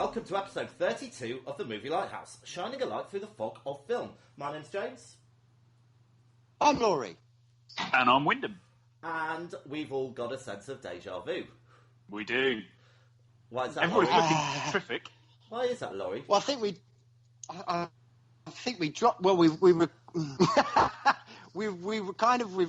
welcome to episode 32 of the movie Lighthouse, shining a light through the fog of film. My name's James. I'm Laurie. And I'm Wyndham. And we've all got a sense of deja vu. We do. Why is that, Everyone's Laurie? looking terrific. Why is that, Laurie? Well, I think we dropped. Well, we've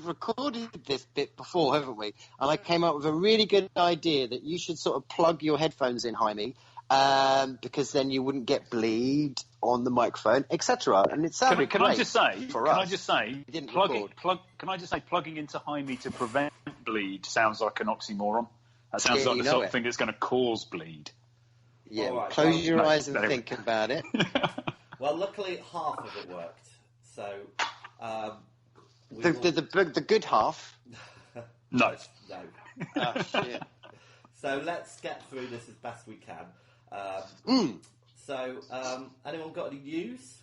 recorded this bit before, haven't we? And I came up with a really good idea that you should sort of plug your headphones in, Jaime, because then you wouldn't get bleed on the microphone, etc. And it sounded Can great. I just say? For Can us. I just say? Didn't Plugging into Jaime to prevent bleed sounds like an oxymoron. That sounds like the sort of thing that's going to cause bleed. Yeah, Right, close your eyes and anyway. think about it. Well, luckily half of it worked. So, The good half. No. No. Oh, shit. So let's get through this as best we can. So, anyone got any news?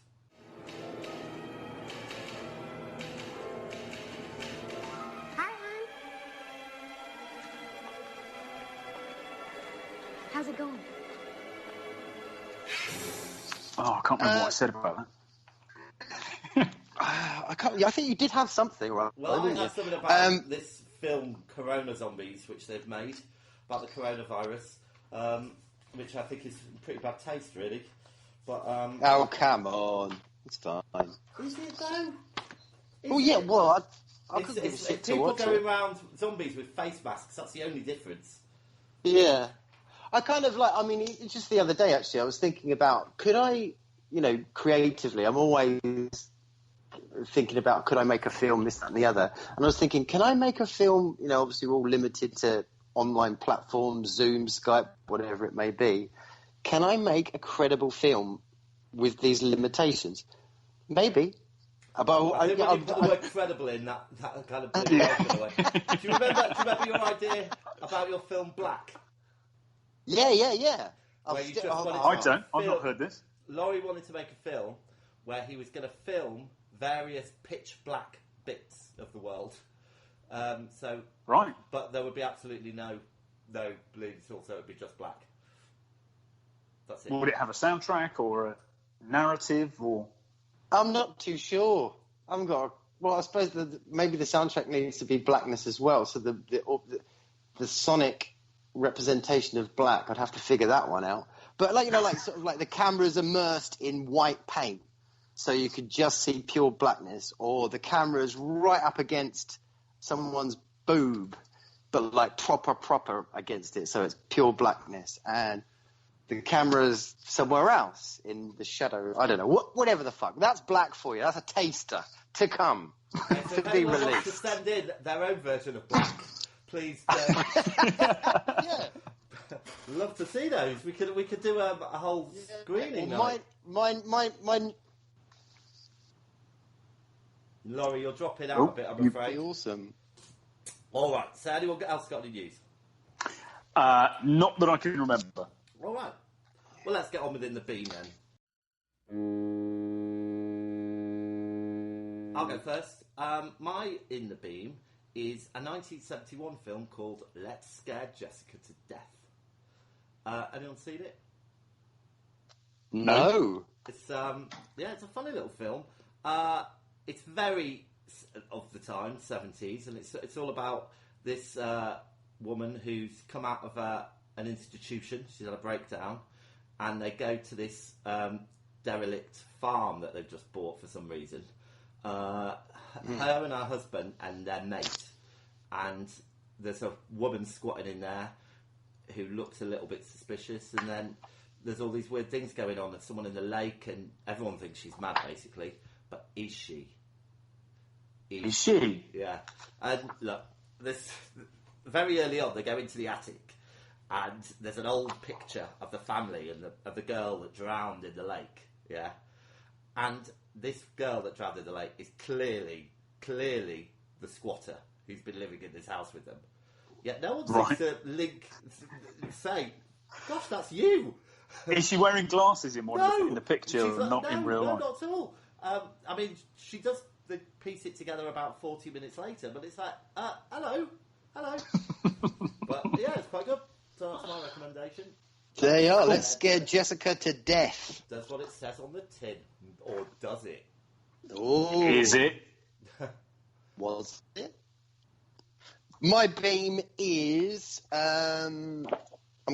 Hi, hon. How's it going? Oh, I can't remember what I said about that. I think you did have something, right? Well, I didn't have you? something about this film, Corona Zombies, which they've made, about the coronavirus, which I think is pretty bad taste, really. But Oh, come on. It's fine. is it though? Oh, yeah, well, I couldn't give a It's shit to people watch going it. around zombies with face masks. That's the only difference. Yeah. I kind of like, I mean, it's just the other day, actually, I was thinking about, could I, creatively, I'm always thinking about, could I make a film, this, that, and the other? And I was thinking, can I make a film, obviously we're all limited to online platforms, Zoom, Skype, whatever it may be. Can I make a credible film with these limitations? Maybe. I think when you put the word credible in, that kind of blew me off in a way. Do you remember your idea about your film Black? Yeah. Where you just wanted I to don't. I've film- not heard this. Laurie wanted to make a film where he was going to film various pitch black bits of the world. Right. But there would be absolutely no bleed at all, so it would be just black. That's it. Would it have a soundtrack or a narrative or? I'm not too sure. I haven't got. Well, I suppose maybe the soundtrack needs to be blackness as well. So the sonic representation of black, I'd have to figure that one out. But like sort of like the camera's immersed in white paint, so you could just see pure blackness, or the camera's right up against someone's boob, but like proper against it, so it's pure blackness, and the camera's somewhere else in the shadow. I don't know. Whatever the fuck. That's black for you. That's a taster to come. So if to be anyone wants to released. send in their own version of black, please. Yeah. Love to see those. We could do a whole screening Well, night. mine Laurie, you're dropping out a bit, I'm would be afraid. awesome. All right. So anyone else got any news? Not that I can remember. All right. Well, let's get on with In the Beam then. I'll go first. My In the Beam is a 1971 film called Let's Scare Jessica to Death. Anyone seen it? No. It's it's a funny little film. It's very of the time, 70s, and it's all about this woman who's come out of an institution. She's had a breakdown, and they go to this derelict farm that they've just bought for some reason. Her and her husband and their mate, and there's a woman squatting in there who looks a little bit suspicious, and then there's all these weird things going on. There's someone in the lake, and everyone thinks she's mad, basically. But is she? Is she? Yeah. And look, this very early on, they go into the attic, and there's an old picture of the family and of the girl that drowned in the lake. Yeah. And this girl that drowned in the lake is clearly the squatter who's been living in this house with them. Yet no one seems to say, "Gosh, that's you." Is she wearing glasses in the picture, she's and not in real life? No, not at all. I mean, she does piece it together about 40 minutes later, but it's like, hello. But yeah, it's quite good. So that's my recommendation. There you are. Let's scare Jessica to death. That's what it says on the tin. Or does it? Oh. Is it? Was it? My beam is... I'm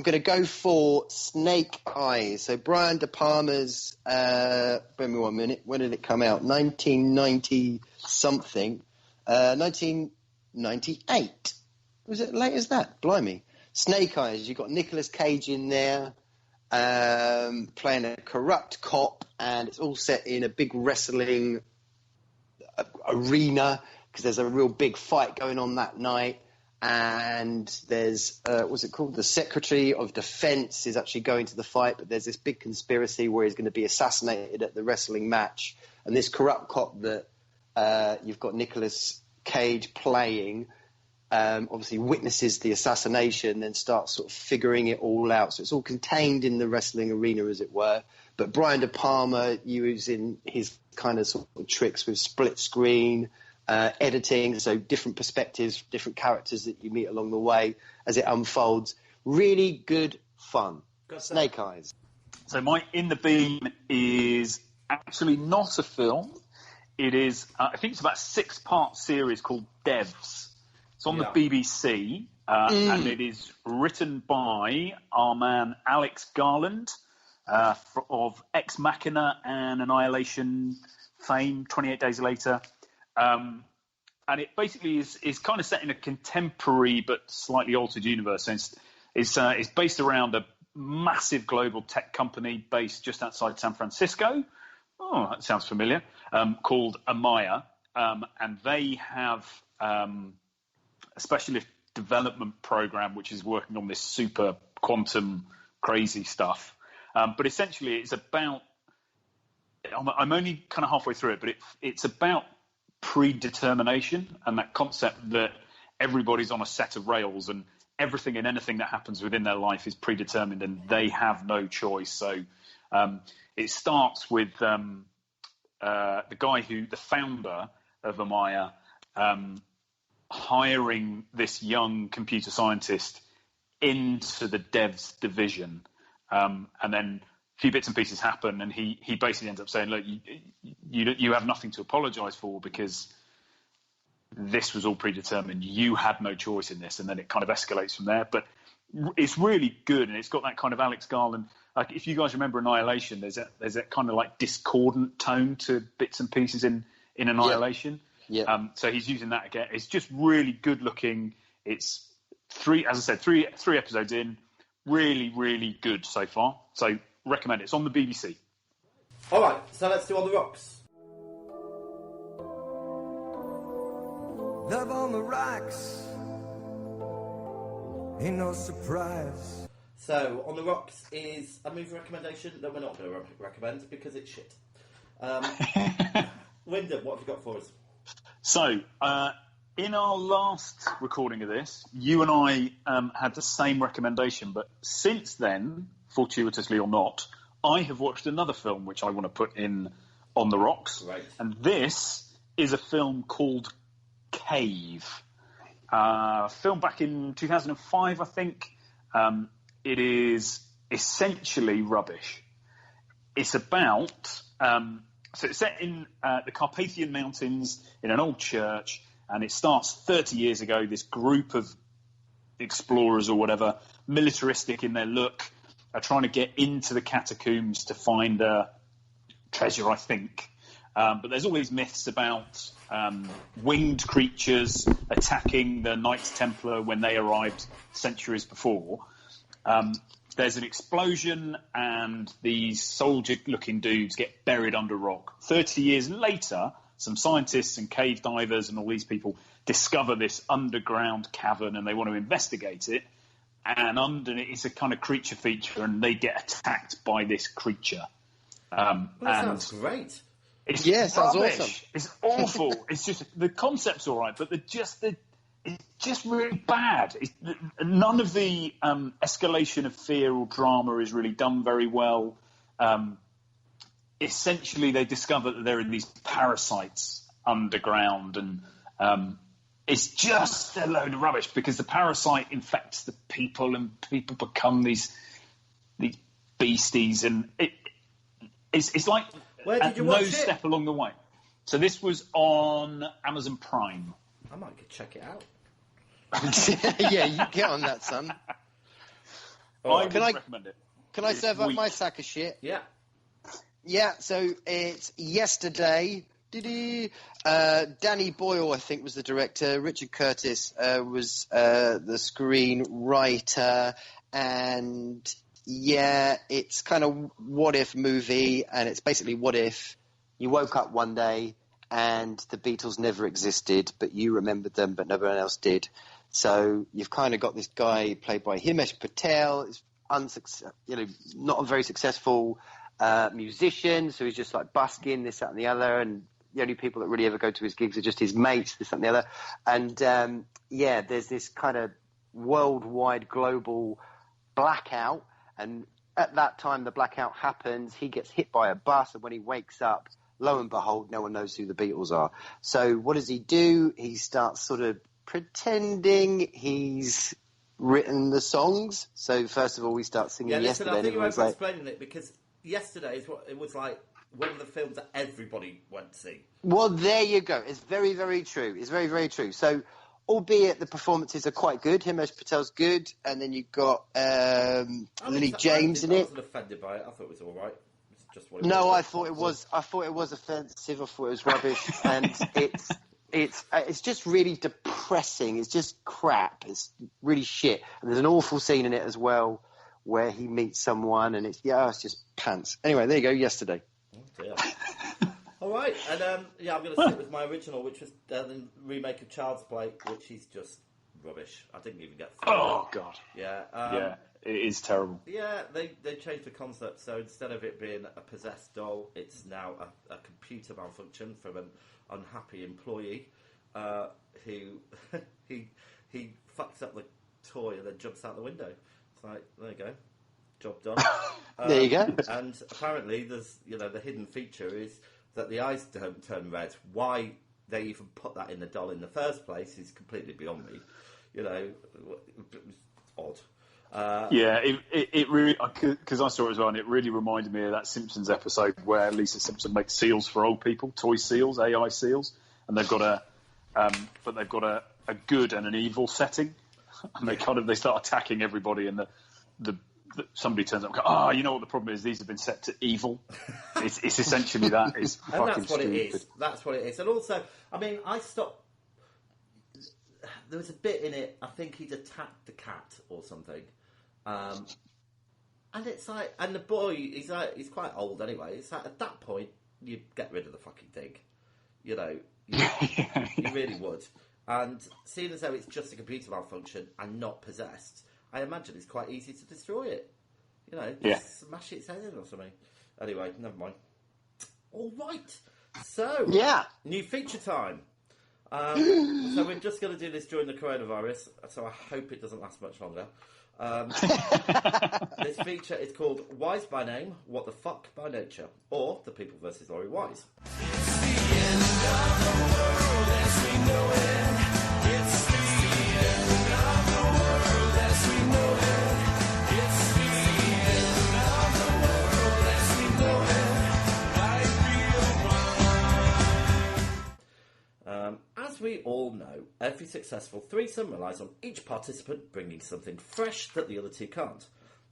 going to go for Snake Eyes. So Brian De Palma's... bear me 1 minute. When did it come out? 1990-something. 1998. Was it late as that? Blimey. Snake Eyes. You've got Nicolas Cage in there playing a corrupt cop, and it's all set in a big wrestling arena because there's a real big fight going on that night. And there's, what's it called? The Secretary of Defense is actually going to the fight, but there's this big conspiracy where he's going to be assassinated at the wrestling match. And this corrupt cop that you've got Nicolas Cage playing obviously witnesses the assassination, then starts sort of figuring it all out. So it's all contained in the wrestling arena, as it were. But Brian De Palma using his kind of sort of tricks with split screen, editing, so different perspectives, different characters that you meet along the way as it unfolds. Really good fun. Snake Eyes. So my In the Beam is actually not a film. It is, I think it's about a 6-part series called Devs. It's on the BBC, and it is written by our man Alex Garland of Ex Machina and Annihilation fame, 28 Days Later. And it basically is kind of set in a contemporary but slightly altered universe. It's based around a massive global tech company based just outside San Francisco. Oh, that sounds familiar. Called Amaya. And they have a specialist development program which is working on this super quantum crazy stuff. But essentially it's about... I'm only kind of halfway through it, but it's about predetermination and that concept that everybody's on a set of rails and everything and anything that happens within their life is predetermined and they have no choice. So it starts with the founder of Amaya, hiring this young computer scientist into the devs division. And then a few bits and pieces happen, and he basically ends up saying, look, you have nothing to apologise for because this was all predetermined. You had no choice in this, and then it kind of escalates from there. But it's really good, and it's got that kind of Alex Garland. Like if you guys remember Annihilation, there's that kind of like discordant tone to bits and pieces in Annihilation. Yeah. So he's using that again. It's just really good looking. It's three episodes in. Really, really good so far. So recommend it. It's on the BBC. All right, so let's do On the Rocks. Love on the rocks ain't no surprise. So, On the Rocks is a movie recommendation that we're not going to recommend because it's shit. Wyndham, what have you got for us? So, in our last recording of this, you and I had the same recommendation, but since then, fortuitously or not, I have watched another film which I want to put in On the Rocks. Right. And this is a film called Cave. Film back in 2005, I think. It is essentially rubbish. It's about... so it's set in the Carpathian Mountains in an old church, and it starts 30 years ago. This group of explorers or whatever, militaristic in their look, are trying to get into the catacombs to find treasure, I think. But there's all these myths about winged creatures attacking the Knights Templar when they arrived centuries before. There's an explosion and these soldier-looking dudes get buried under rock. 30 years later, some scientists and cave divers and all these people discover this underground cavern and they want to investigate it. And underneath, it's a kind of creature feature, and they get attacked by this creature. That sounds great. It's sounds awesome. It's awful. It's just the concept's all right, but it's just really bad. None of the escalation of fear or drama is really done very well. Essentially, they discover that there are these parasites underground, and it's just a load of rubbish because the parasite infects the people and people become these Beasties, and it's like Where did you watch it? step along the way. So this was on Amazon Prime. I might go check it out. Yeah, you get on that, son. I would recommend it. Can I serve up my sack of shit? Yeah. Yeah, so it's Yesterday. Danny Boyle, I think, was the director. Richard Curtis was the screenwriter. And, yeah, it's kind of what-if movie. And it's basically what if you woke up one day and the Beatles never existed, but you remembered them, but no one else did. So you've kind of got this guy played by Himesh Patel. It's not a very successful musician, so he's just like busking this, that, and the other, and the only people that really ever go to his gigs are just his mates, this, that, and the other. And there's this kind of worldwide, global blackout, and at that time the blackout happens, he gets hit by a bus, and when he wakes up, lo and behold, no one knows who the Beatles are. So what does he do? He starts sort of pretending he's written the songs. So first of all, we start singing Yesterday. I think you were explaining it, because Yesterday is what it was like one of the films that everybody went to see. Well, there you go. It's very, very true. It's very, very true. So, albeit the performances are quite good, Himesh Patel's good, and then you've got Lily James in it. I wasn't offended by it. I thought it was all right. It's just what it no, was. I thought it was offensive. I thought it was rubbish, and it's just really depressing. It's just crap. It's really shit. And there's an awful scene in it as well, where he meets someone, and it's just pants. Anyway, there you go, Yesterday. Oh dear. All right, and I'm going to stick with my original, which was the remake of Child's Play, which is just rubbish. I didn't even get through. Oh God. Yeah. It is terrible. Yeah, they changed the concept, so instead of it being a possessed doll, it's now a computer malfunction from an unhappy employee who he fucks up the toy and then jumps out the window. It's like, there you go, job done. There you go. And apparently, there's the hidden feature is that the eyes don't turn red. Why they even put that in the doll in the first place is completely beyond me. Odd. It really, because I saw it as well, and it really reminded me of that Simpsons episode where Lisa Simpson makes seals for old people, toy seals, AI seals, and they've got a good and an evil setting. And they start attacking everybody, and somebody turns up and goes, you know what the problem is? These have been set to evil. It's essentially that. It's fucking and that's what stupid. it is. That's what it is. And also, I mean, I stopped. There was a bit in it. I think he'd attacked the cat or something, and it's like, and the boy, he's quite old anyway. It's like at that point, you get rid of the fucking thing. You really would. And seeing as though it's just a computer malfunction and not possessed, I imagine it's quite easy to destroy it. Smash its head in or something. Anyway, never mind. All right. So, new feature time. So we're just going to do this during the coronavirus, so I hope it doesn't last much longer. This feature is called Wise by Name, What the Fuck by Nature, or The People vs. Laurie Wise. It's the end of the world as we know it. It's the end of the world as we know it. It's the end of the world as we know it. As we all know, every successful threesome relies on each participant bringing something fresh that the other two can't.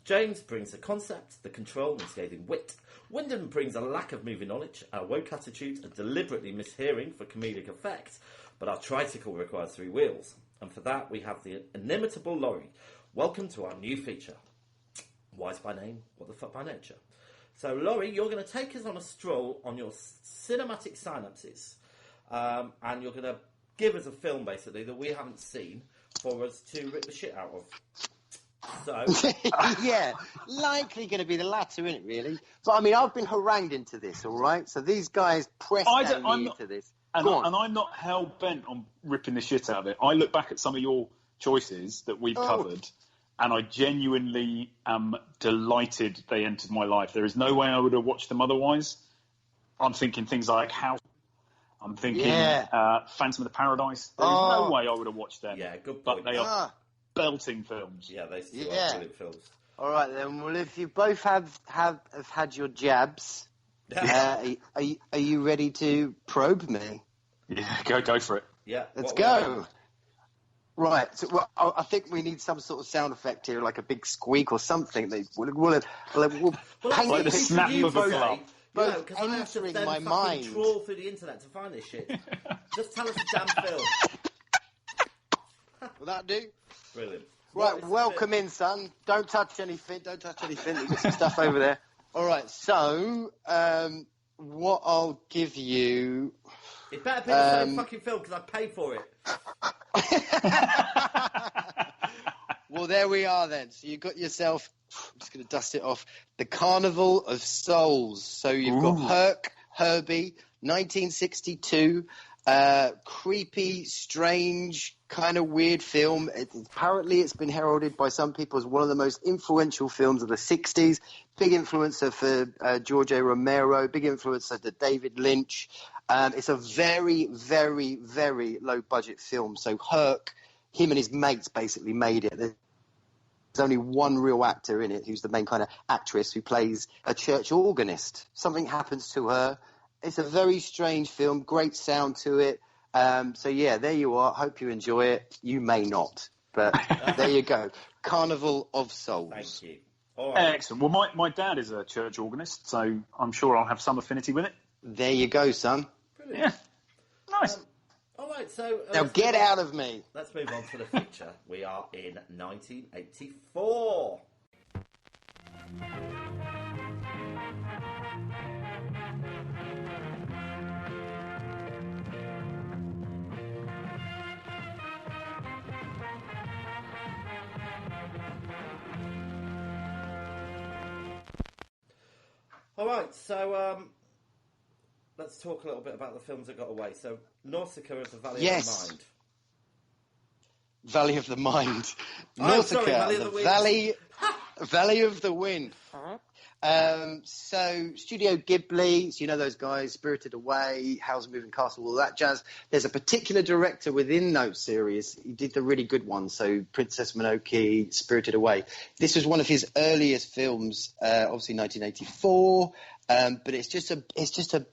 James brings the concept, the control and scathing wit. Wyndham brings a lack of movie knowledge, a woke attitude, and deliberately mishearing for comedic effect. But our tricycle requires 3 wheels. And for that, we have the inimitable Laurie. Welcome to our new feature. Wise by name, what the fuck by nature. So, Laurie, you're going to take us on a stroll on your cinematic synapses. And you're going to give us a film, basically, that we haven't seen for us to rip the shit out of. So, yeah, likely going to be the latter, isn't it, really? But, I mean, I've been harangued into this, all right? So these guys pressed me into this. And I'm not hell-bent on ripping the shit out of it. I look back at some of your choices that we've covered, and I genuinely am delighted they entered my life. There is no way I would have watched them otherwise. I'm thinking things like House. I'm thinking Phantom of the Paradise. There is no way I would have watched them. Yeah, good point. But they are belting films. Yeah, they still are brilliant films. All right then. Well, if you both have had your jabs, are you ready to probe me? Yeah, go for it. Yeah. Let's go. Right. So, well, I think we need some sort of sound effect here, like a big squeak or something. We'll paint Like the snap of a glove. both because I have to entering then my fucking mind. trawl through the internet to find this shit. Just tell us the damn film. Will that do? Brilliant. Right, welcome in, son. Don't touch anything. There's some stuff over there. All right, so what I'll give you... It better be the same fucking film because I paid for it. Well, there we are then. So you got yourself... I'm just going to dust it off. The Carnival of Souls. So you've got Herbie, 1962... creepy, strange, kind of weird film. Apparently, it's been heralded by some people as one of the most influential films of the 60s. Big influencer for George A. Romero, big influencer to David Lynch. It's a very, very, very low-budget film. So Herc, him and his mates basically made it. There's only one real actor in it, who's the main kind of actress who plays a church organist. Something happens to her. It's a very strange film, great sound to it. So, yeah, there you are. Hope you enjoy it. You may not, but there you go. Carnival of Souls. Thank you. All right. Excellent. Well, my dad is a church organist, so I'm sure I'll have some affinity with it. There you go, son. Brilliant. Yeah. Nice. All right, so... Now get out of me. Let's move on to the future. We are in 1984. All right, so let's talk a little bit about the films that got away. So, Nausicaa of the Valley of the Mind. Valley of the Mind. Oh, sorry, Nausicaa, Valley of the Wind. Valley of the Wind. So, Studio Ghibli, so you know those guys, Spirited Away, Howl's the Moving Castle, all that jazz. There's a particular director within those series. He did the really good ones, so Princess Mononoke, Spirited Away. This was one of his earliest films, obviously 1984, but it's just a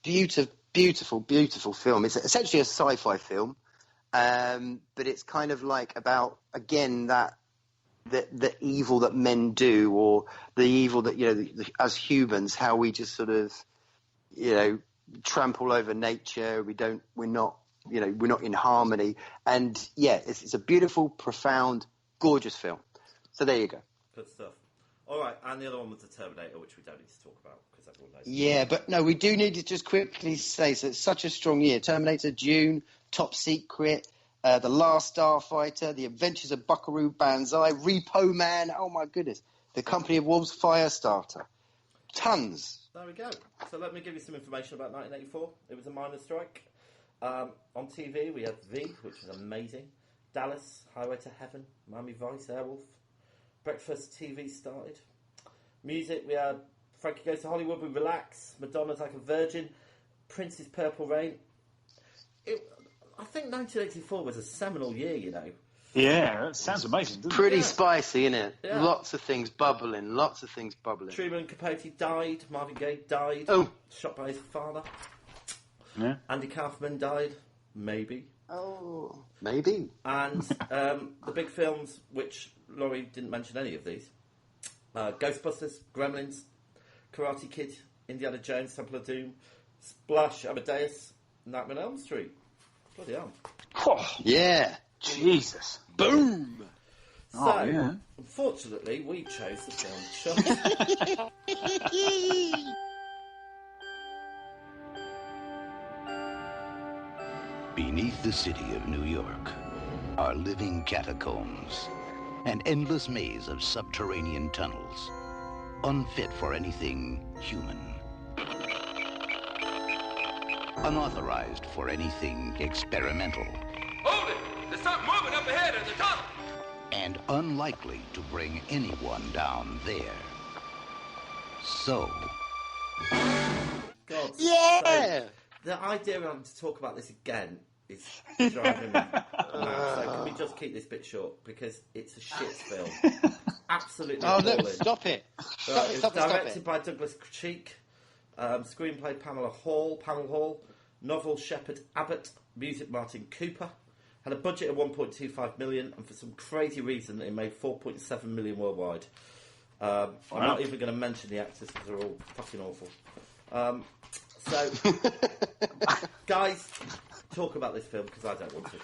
beautiful, beautiful film. It's essentially a sci-fi film, but it's kind of like about, again, the evil that men do, or the evil that, as humans, how we just sort of, trample over nature. We're not in harmony. And yeah, it's a beautiful, profound, gorgeous film. So there you go. Good stuff. All right, and the other one was The Terminator, which we don't need to talk about because everyone knows. Yeah, but no, we do need to just quickly say, so it's such a strong year. Terminator, Dune, Top Secret, The Last Starfighter, The Adventures of Buckaroo Banzai, Repo Man, oh my goodness, The Company of Wolves, Firestarter. Tons. There we go. So let me give you some information about 1984. It was a miners' strike. On TV, we had V, which was amazing. Dallas, Highway to Heaven, Miami Vice, Airwolf. Breakfast TV started. Music, we had Frankie Goes to Hollywood with Relax, Madonna's Like a Virgin, Prince's Purple Rain. I think 1984 was a seminal year, Yeah, that sounds amazing, doesn't Pretty it? spicy, innit? Yeah. Lots of things bubbling. Truman Capote died, Marvin Gaye died, shot by his father. Yeah. Andy Kaufman died, maybe. Oh, maybe. And the big films, which Laurie didn't mention any of these. Ghostbusters, Gremlins, Karate Kid, Indiana Jones, Temple of Doom, Splash, Amadeus, Nightmare on Elm Street. Bloody hell. Oh, Yeah. Jesus. Boom. So, yeah. unfortunately, we chose the film CHUD. Beneath the city of New York are living catacombs, an endless maze of subterranean tunnels, unfit for anything human, unauthorized for anything experimental, Hold it! There's something moving up ahead in the tunnel. and unlikely to bring anyone down there. So, God's Yeah. sake. The idea of having to talk about this again is driving me mad. So can we just keep this bit short because it's a shit film. Absolutely appalling. Stop it! It's directed by Douglas Cheek. Screenplay Pamela Hall. Novel Shepard Abbott. Music Martin Cooper. Had a budget of 1.25 million, and for some crazy reason, it made 4.7 million worldwide. I'm not even going to mention the actors because they're all fucking awful. So, guys, talk about this film because I don't want to.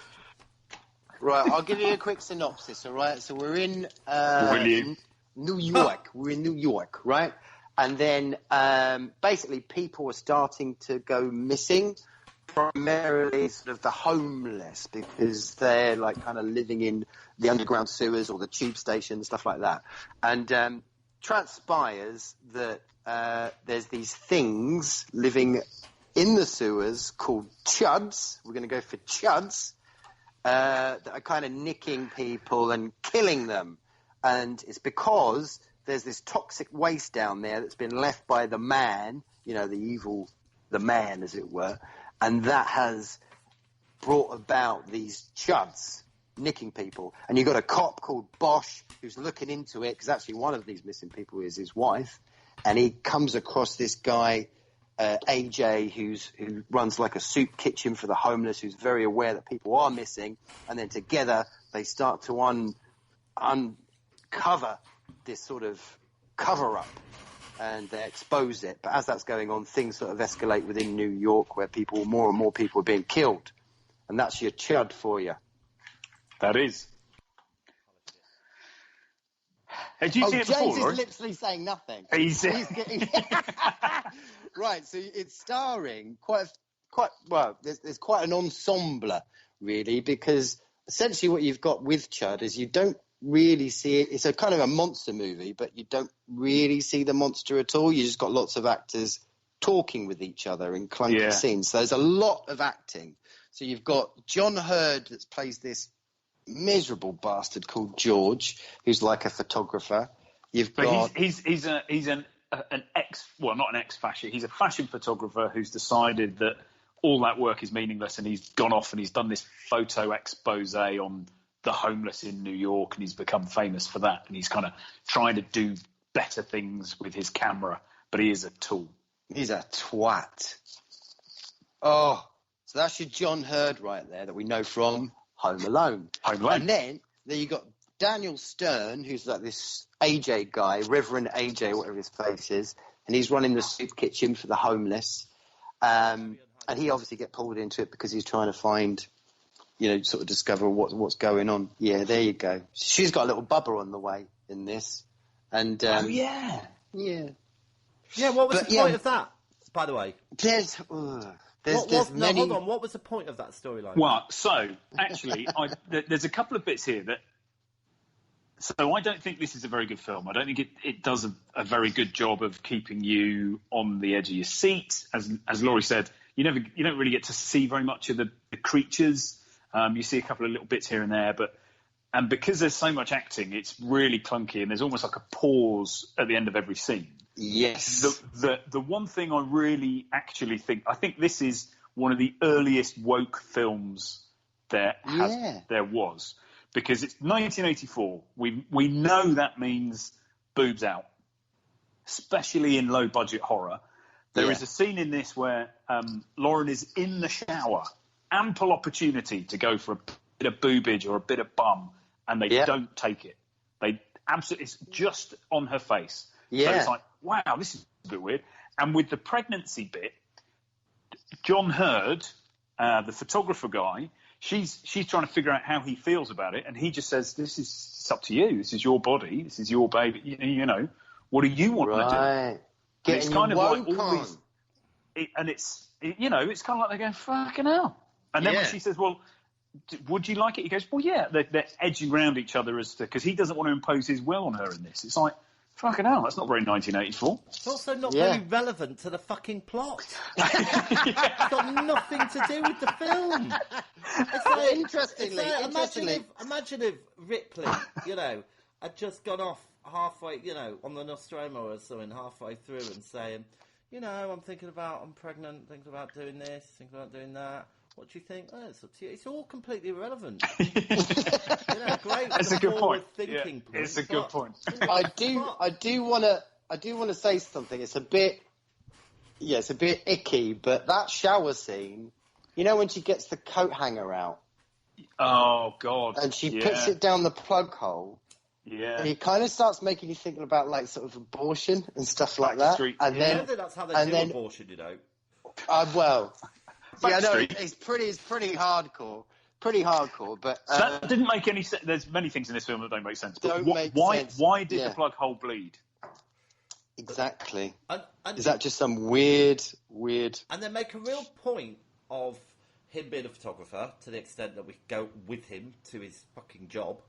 Right, I'll give you a quick synopsis. All right, so we're in New York. We're in New York, right? And then basically people are starting to go missing. Primarily sort of the homeless because they're like kind of living in the underground sewers or the tube station, stuff like that. And transpires that there's these things living in the sewers called CHUDs. We're going to go for CHUDs that are kind of nicking people and killing them. And it's because there's this toxic waste down there that's been left by the man, the man, as it were. And that has brought about these CHUDs nicking people. And you've got a cop called Bosch who's looking into it, because actually one of these missing people is his wife. And he comes across this guy, AJ, who runs like a soup kitchen for the homeless, who's very aware that people are missing. And then together they start to uncover this sort of cover-up. And they expose it. But as that's going on, things sort of escalate within New York where more and more people are being killed. And that's your CHUD for you. That is. Did you see it before, James Laurie? is literally saying nothing. He's Right, so it's starring there's quite an ensemble, really, because essentially what you've got with CHUD is you don't really see it. It's a kind of a monster movie, but you don't really see the monster at all. You just got lots of actors talking with each other in clunky scenes. So there's a lot of acting. So you've got John Hurd that plays this miserable bastard called George, who's like a photographer. You've got he's not an ex-fashion. He's a fashion photographer who's decided that all that work is meaningless, and he's gone off and he's done this photo expose on the homeless in New York, and he's become famous for that. And he's kind of trying to do better things with his camera, but he is a tool. He's a twat. Oh, so that's your John Hurd right there that we know from Home Alone. And then you got Daniel Stern, who's like this AJ guy, Reverend AJ, whatever his face is, and he's running the soup kitchen for the homeless. And he obviously get pulled into it because he's trying to find, sort of discover what's going on. Yeah, there you go. She's got a little bubba on the way in this. And yeah. What was the point of that, by the way? There's many... hold on. What was the point of that storyline? Well, so actually, there's a couple of bits here that. So I don't think this is a very good film. I don't think it does a very good job of keeping you on the edge of your seat. As Laurie said, you don't really get to see very much of the creatures. You see a couple of little bits here and there, and because there's so much acting, it's really clunky, and there's almost like a pause at the end of every scene. Yes. The one thing I really actually think this is one of the earliest woke films there was, because it's 1984. We know that means boobs out, especially in low budget horror. There is a scene in this where Lauren is in the shower, ample opportunity to go for a bit of boobage or a bit of bum, and they don't take it. They absolutely, it's just on her face. Yeah. So it's like, wow, this is a bit weird. And with the pregnancy bit, John Hurd, the photographer guy, she's trying to figure out how he feels about it, and he just says, it's up to you. This is your body. This is your baby. What do you want to do? It's kind of like all these, it's kind of like they're going, fucking hell. And then when she says, well, would you like it? He goes, well, yeah. They're edging around each other because he doesn't want to impose his will on her in this. It's like, fucking hell, that's not very 1984. It's also not very relevant to the fucking plot. It's got nothing to do with the film. It's like, interestingly. Imagine if Ripley, had just gone off halfway, on the Nostromo or something, halfway through and saying, I'm pregnant, thinking about doing this, thinking about doing that. What do you think? Oh, it's up to you. It's all completely irrelevant. Great. That's a good point. Thinking point. It's a good point. I do want to say something. It's a bit icky, but that shower scene, you know, when she gets the coat hanger out. Oh God! And she puts it down the plug hole. Yeah. And it kind of starts making you think about like sort of abortion and stuff like that. Street. I don't think that's how they do abortion, you know. Well, yeah, no, Street. it's pretty hardcore. Pretty hardcore, but that didn't make any sense. There's many things in this film that don't make sense. But sense. Why did the plug hole bleed? Exactly. And is that just some weird? And they make a real point of him being a photographer to the extent that we go with him to his fucking job.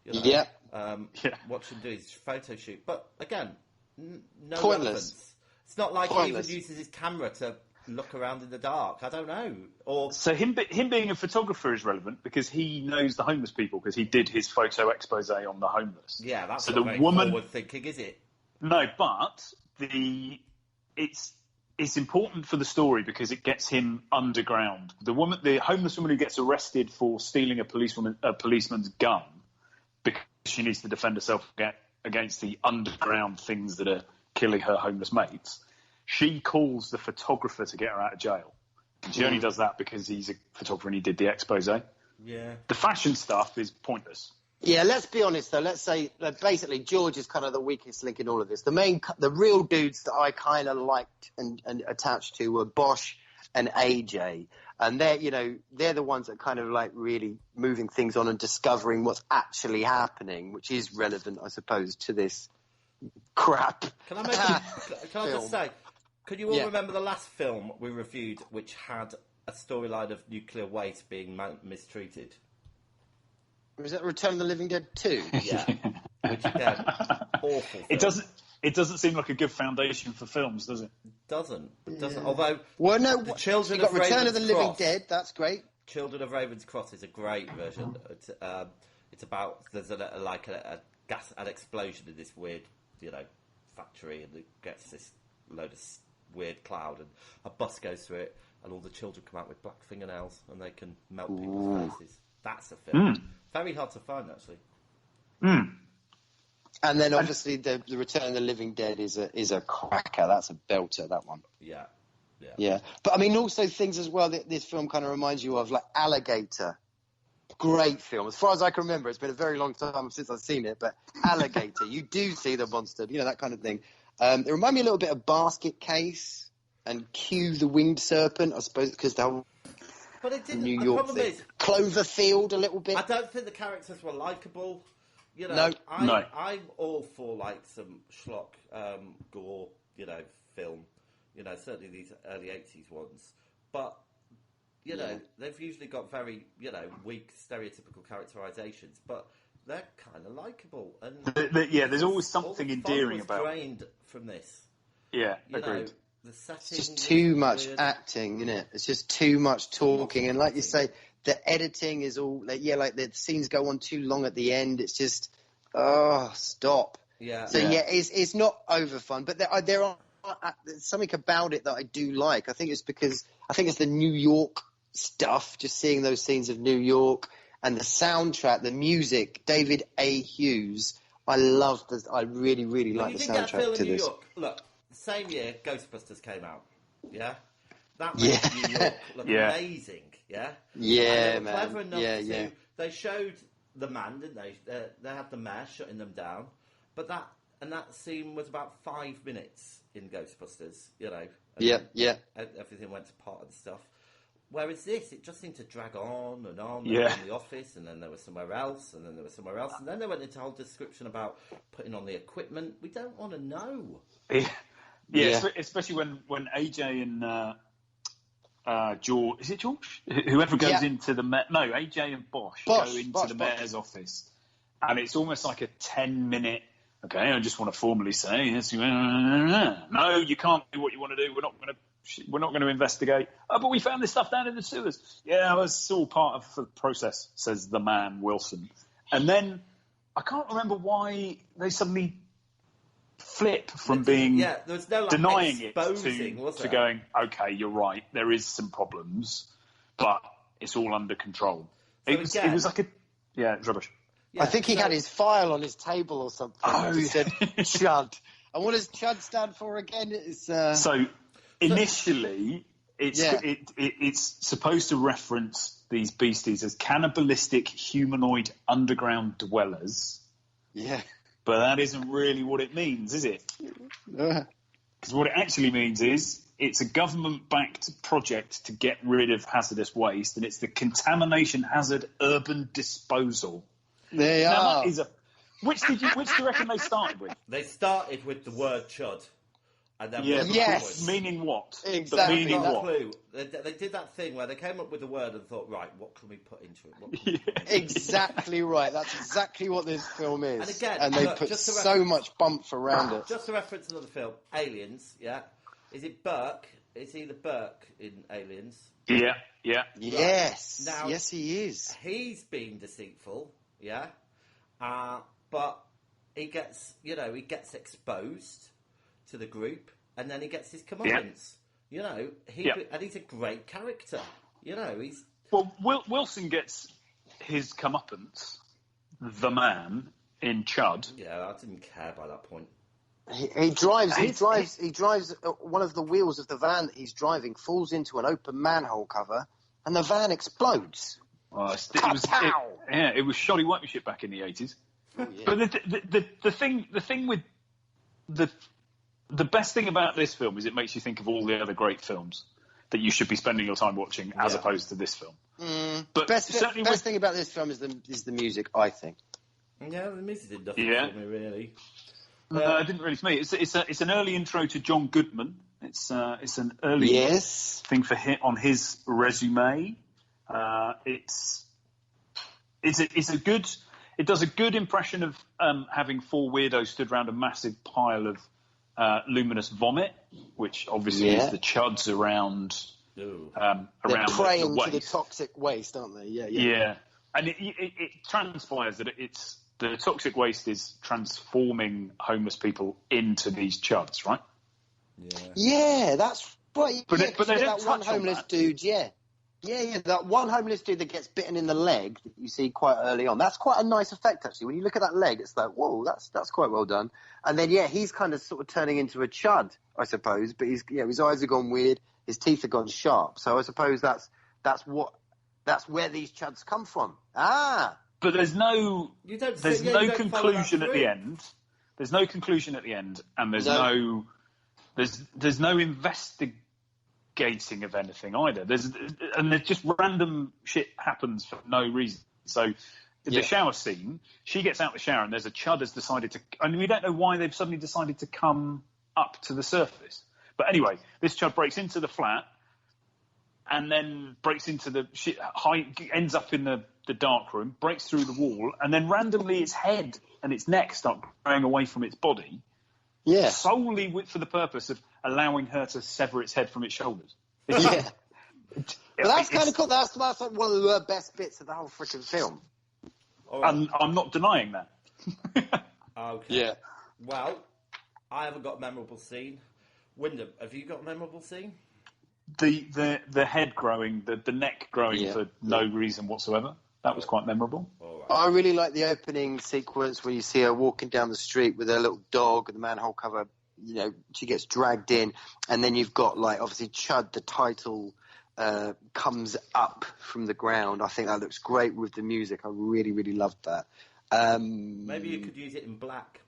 You know, watch him do his photo shoot. But again, no pointless. relevance. It's not like he even uses his camera to look around in the dark. I don't know. Or so him being a photographer is relevant because he knows the homeless people because he did his photo expose on the homeless. Yeah, that's so not the very woman forward thinking, is it? No, but it's important for the story because it gets him underground. The homeless woman who gets arrested for stealing a policeman's gun because she needs to defend herself against the underground things that are killing her homeless mates. She calls the photographer to get her out of jail. And she only does that because he's a photographer and he did the expose. Yeah. The fashion stuff is pointless. Yeah, let's be honest though. Let's say that basically George is kind of the weakest link in all of this. The real dudes that I kind of liked and attached to were Bosch and AJ, and they're the ones that kind of like really moving things on and discovering what's actually happening, which is relevant, I suppose, to this crap. Can I just say? Can you all remember the last film we reviewed, which had a storyline of nuclear waste being mistreated? Was that Return of the Living Dead 2? Yeah. Which again, awful film. It doesn't seem like a good foundation for films, does it? It doesn't. Although, the Children you of got Return of the Living Cross, Dead. That's great. Children of Raven's Cross is a great version. It's about there's an explosion in this weird, factory, and it gets this load of weird cloud, and a bus goes through it, and all the children come out with black fingernails, and they can melt people's faces. That's a film. Very hard to find, actually. And then obviously the Return of the Living Dead is a cracker. That's a belter, that one. Yeah. But I mean, also things as well that this film kind of reminds you of, like Alligator. Great film. As far as I can remember, it's been a very long time since I've seen it, but Alligator, you do see the monster, that kind of thing. It reminded me a little bit of Basket Case and Q the Winged Serpent, I suppose, because they're But it didn't. New The York problem thing. is, Cloverfield a little bit. I don't think the characters were likeable. No. I'm all for like some schlock gore, film. Certainly these early 80s ones. But they've usually got very, weak stereotypical characterizations, but they're kind of likeable. And there's always something endearing about. Drained from this. Yeah, agreed. The setting. It's just too much acting, isn't it? It's just too much talking, and like you say, the editing is all like the scenes go on too long at the end. It's just stop. Yeah. So it's not over fun, but there are there's something about it that I do like. I think it's the New York stuff, just seeing those scenes of New York and the soundtrack, the music, David A. Hughes. I really, really like the soundtrack to New this. York. Look, same year Ghostbusters came out. Yeah? That made New York look amazing. Yeah? Yeah, and they were clever man. enough they showed the man, didn't they? They had the mayor shutting them down. But that scene was about 5 minutes in Ghostbusters, Everything went to pot and stuff. Whereas this, it just seemed to drag on and on. They were in the office, and then there was somewhere else, and then there was somewhere else, and then they went into a whole description about putting on the equipment. We don't want to know. Especially when AJ and George, is it George? Whoever goes into the AJ and Bosch go into the mayor's office, and it's almost like a 10-minute. Okay, I just want to formally say, yes, no, you can't do what you want to do. We're not going to investigate. Oh, but we found this stuff down in the sewers. Yeah, that's all part of the process, says the man, Wilson. And then I can't remember why they suddenly flip from being there was no, denying it to to going, okay, you're right, there is some problems. but it's all under control. So It was like it's rubbish. Yeah, I think he so- had his file on his table or something. Oh, He yeah. said CHUD. And what does CHUD stand for again? It's So initially, it's Yeah. it's supposed to reference these beasties as cannibalistic humanoid underground dwellers, yeah. but that isn't really what it means, is it? Because what it actually means is it's a government-backed project to get rid of hazardous waste, and it's the Contamination Hazard Urban Disposal. They Now, are. that is a... Which do you reckon they started with? They started with the word chud. And then Yeah, wrote Yes. backwards. Meaning what? Exactly. Meaning Not a what? clue. They did that thing where they came up with a word and thought, right, what can we put into it? What can we put into it? Exactly right. That's exactly what this film is. And again, and they look, put just to so much bump around it. Just to reference another film, Aliens, yeah? Is it Burke? It's either Burke in Aliens. Yeah. Yes. Now- Yes, he is. He's being deceitful, yeah? But he gets exposed to the group, and then he gets his comeuppance. You know, and he's a great character. You know, he's... Well, Wilson gets his comeuppance, the man, in CHUD. Yeah, I didn't care by that point. He drives one of the wheels of the van that he's driving falls into an open manhole cover, and the van explodes. Oh, it was shoddy workmanship back in the 80s. Oh, yeah. But the thing with the best thing about this film is it makes you think of all the other great films that you should be spending your time watching, as opposed to this film. But Best certainly thing about this film is the music, I think. Yeah, the music did nothing Yeah. for me, really. it didn't really for me. It's an early intro to John Goodman. It's an early Yes. thing for him on his resume. It does a good impression of having four weirdos stood around a massive pile of luminous vomit, which obviously is the chuds around Ooh. around They're praying the to the waste. toxic waste, aren't they? Yeah. Yeah, and it transpires that it's the toxic waste is transforming homeless people into these chuds, right? Yeah, that's right. But yeah, they- but they 'cause don't that one touch on homeless that. dude, yeah. That one homeless dude that gets bitten in the leg that you see quite early on. That's quite a nice effect, actually. When you look at that leg, it's like, whoa, that's quite well done. And then, he's kind of sort of turning into a chud, I suppose. But his eyes have gone weird, his teeth have gone sharp. So I suppose that's where these chuds come from. Ah, But there's no You don't there's see- yeah, no you don't follow that conclusion at the through. end. There's no conclusion at the end, and there's No. there's no investigating of anything either. There's just random shit happens for no reason. So the shower scene, she gets out the shower and there's a chud has decided to, and we don't know why they've suddenly decided to come up to the surface. But anyway, this chud breaks into the flat and then breaks into the shit, ends up in the dark room, breaks through the wall, and then randomly its head and its neck start growing away from its body. yeah. Solely for the purpose of allowing her to sever its head from its shoulders. Yeah. But that's kind It's- of cool. That's like one of the best bits of the whole freaking film. All right. And I'm not denying that. Okay. Yeah. Well, I haven't got a memorable scene. Wyndham, have you got a memorable scene? The head growing, the neck growing Yeah. for no reason whatsoever. That was quite memorable. All right. I really like the opening sequence where you see her walking down the street with her little dog and the manhole cover. She gets dragged in, and then you've got obviously CHUD, the title, comes up from the ground. I think that looks great with the music. I really, really loved that. Maybe you could use it in black.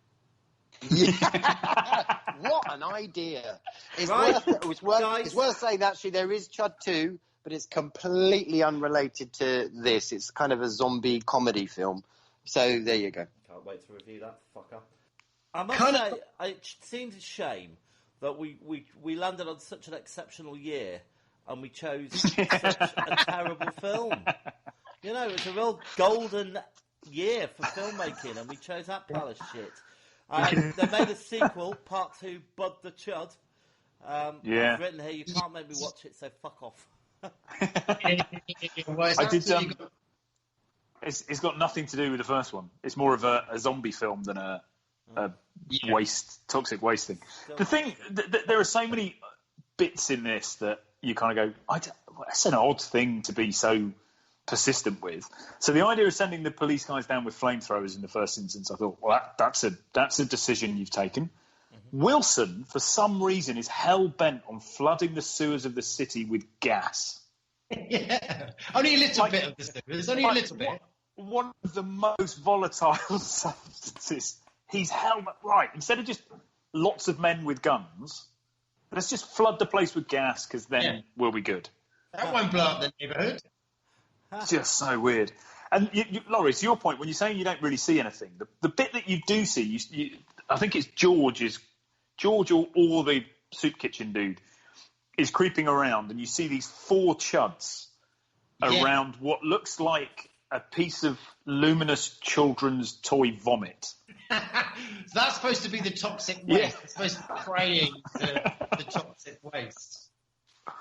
What an idea! It's Right, it's worth saying that actually there is CHUD 2, but it's completely unrelated to this. It's kind of a zombie comedy film. So there you go. Can't wait to review that fucker. I must say, it seems a shame that we landed on such an exceptional year and we chose such a terrible film. It's a real golden year for filmmaking and we chose that pile of shit. They made a sequel, Part 2, Bud the Chud. I've written here, you can't make me watch it, so fuck off. I did. It's got nothing to do with the first one. It's more of a zombie film than a toxic waste thing. The thing, there are so many bits in this that you kind of go, that's an odd thing to be so persistent with. So the idea of sending the police guys down with flamethrowers in the first instance, I thought, well, that's a decision you've taken. Wilson, for some reason, is hell-bent on flooding the sewers of the city with gas. Yeah, only a little bit of the sewers, only a little bit. One of the most volatile substances. He's hell-bent. Right, instead of just lots of men with guns, let's just flood the place with gas, because then we'll be good. That won't blow up the neighbourhood. Just so weird. And, Laurie, to your point, when you're saying you don't really see anything, the bit that you do see, I think it's George or the soup kitchen dude is creeping around, and you see these 4 chuds around what looks like a piece of luminous children's toy vomit. That's supposed to be the toxic waste. Yeah. It's supposed to be praying the toxic waste.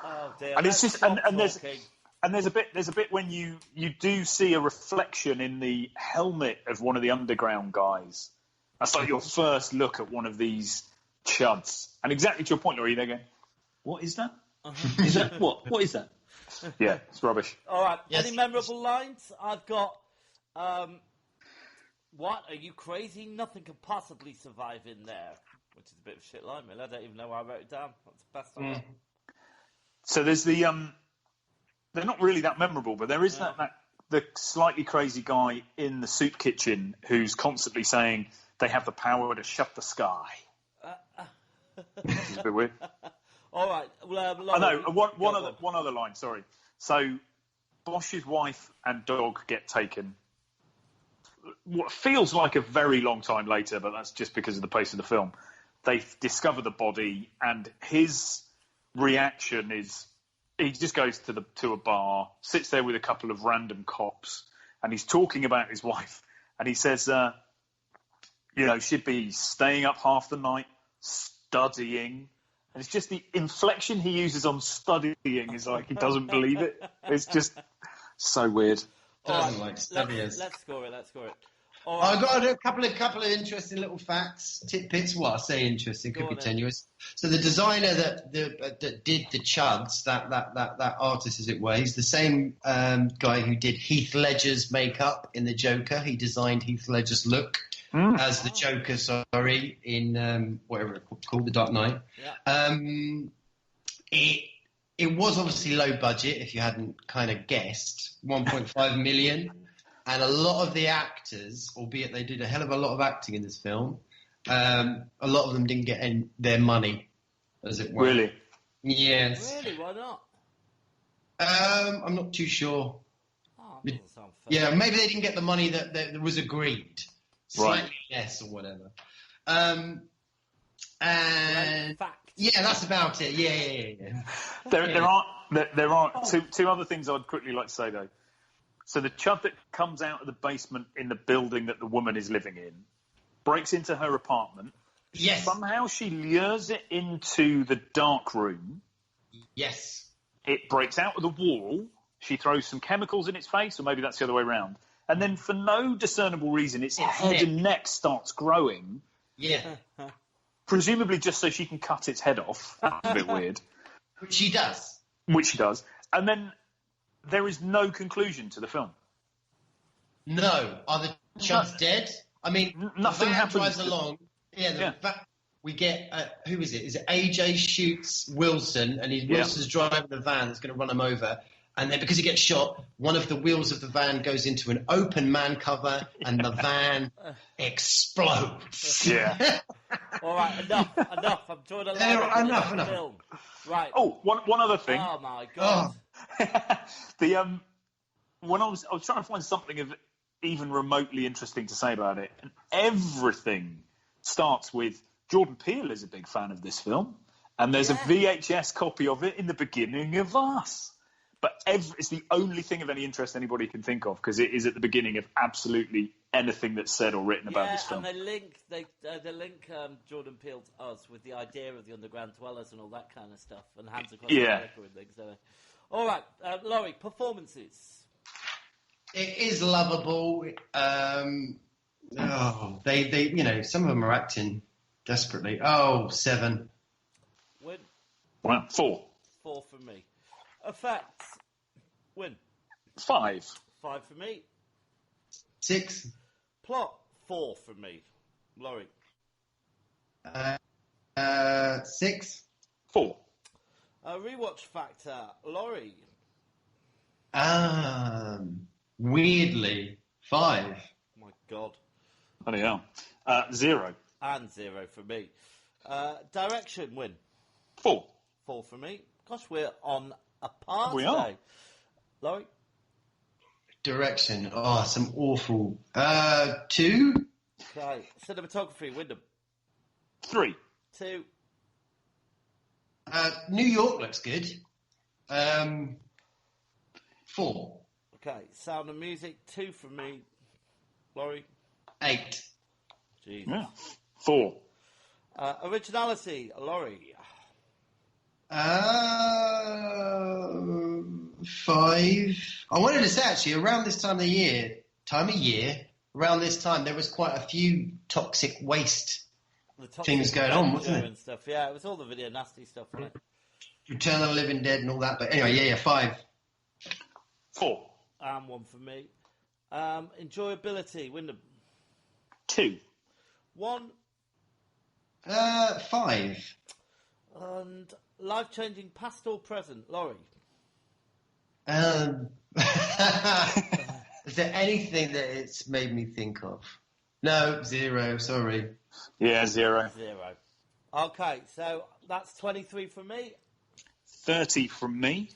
Oh dear. And it's just and there's a bit when you do see a reflection in the helmet of one of the underground guys. That's like your first look at one of these chuds. And exactly to your point, Laurie, they go, what is that? Is that what? What is that? Yeah, it's rubbish. All right. Yes. Any memorable lines? I've got. What? Are you crazy? Nothing can possibly survive in there. Which is a bit of a shit line, really. I don't even know why I wrote it down. That's the best I got. So there's the they're not really that memorable, but there is the slightly crazy guy in the soup kitchen who's constantly saying they have the power to shut the sky. Which is a bit weird. All right. Well, I know. One other line. Sorry. So Bosch's wife and dog get taken. What feels like a very long time later, but that's just because of the pace of the film. They discover the body, and his reaction is he just goes to a bar, sits there with a couple of random cops, and he's talking about his wife, and he says, she'd be staying up half the night, studying. And it's just the inflection he uses on studying is like he doesn't believe it. It's just so weird. Doesn't like studiers. Let's score it. Oh, I've got a couple of interesting little facts, tidbits. Well, I say interesting, could be tenuous. So the designer that did the Chuds, that artist as it were, he's the same guy who did Heath Ledger's makeup in the Joker. He designed Heath Ledger's look as the Joker. Sorry, in whatever it's called, The Dark Knight. Yeah. It was obviously low budget, if you hadn't kind of guessed, 1.5 million. And a lot of the actors, albeit they did a hell of a lot of acting in this film, a lot of them didn't get their money, as it were. Really? Yes. Really? Why not? I'm not too sure. Oh, that doesn't sound fair. Yeah, maybe they didn't get the money that was agreed. Slightly less or whatever. And Fact. yeah, that's about it. Yeah. There are two other things I'd quickly like to say though. So the chud that comes out of the basement in the building that the woman is living in breaks into her apartment. Yes. Somehow she lures it into the dark room. Yes. It breaks out of the wall. She throws some chemicals in its face, or maybe that's the other way around. And then for no discernible reason, its head and neck starts growing. Yeah. Presumably just so she can cut its head off. That's a bit weird. Which she does. And then there is no conclusion to the film. No. Are the Chuds dead? I mean, Nothing the van happens. drives along. We get, who is it? Is it AJ shoots Wilson, and Wilson's driving the van that's going to run him over. And then because he gets shot, one of the wheels of the van goes into an open man cover, and the van explodes. Yeah. All right, enough. I'm drawing a line. Enough. Film. Right. Oh, one other thing. Oh my god. When I was trying to find something of even remotely interesting to say about it, and everything starts with Jordan Peele is a big fan of this film, and there's a VHS copy of it in the beginning of Us. But it's the only thing of any interest anybody can think of, because it is at the beginning of absolutely anything that's said or written about this film. And they link Jordan Peele to Us with the idea of the underground dwellers and all that kind of stuff, and Hands Across America and things. So. All right, Laurie, performances. It is lovable. They some of them are acting desperately. 7. Win. Well, 4. 4 from me. Effects. Win. 5. 5 for me. 6. Plot. 4 for me. Laurie. 6. 4. Rewatch factor. Laurie. Weirdly, 5. Oh my God. Bloody hell. 0. And 0 for me. Direction. Win. 4. 4 for me. Gosh, we're on a par We today. are. Laurie. Direction. Oh, some awful. 2. Okay. Cinematography. Wyndham. 3. 2. New York looks good. 4. Okay. Sound and music. 2 for me. Laurie. 8. Jesus. Yeah. 4. Originality. Laurie. 5. I wanted to say actually, around this time of year, around this time, there was quite a few toxic waste The Toxic things going on, wasn't Avenger it? and stuff. Yeah, it was all the video nasty stuff, wasn't it? Return of the Living Dead and all that. But anyway, yeah, 5. 4. And 1 for me. Enjoyability. Wyndham. 2. 1. 5. And life-changing past or present. Laurie. Is there anything that it's made me think of? No, 0. Sorry. Yeah, 0. 0. Okay, so that's 23 for me. 30 from me.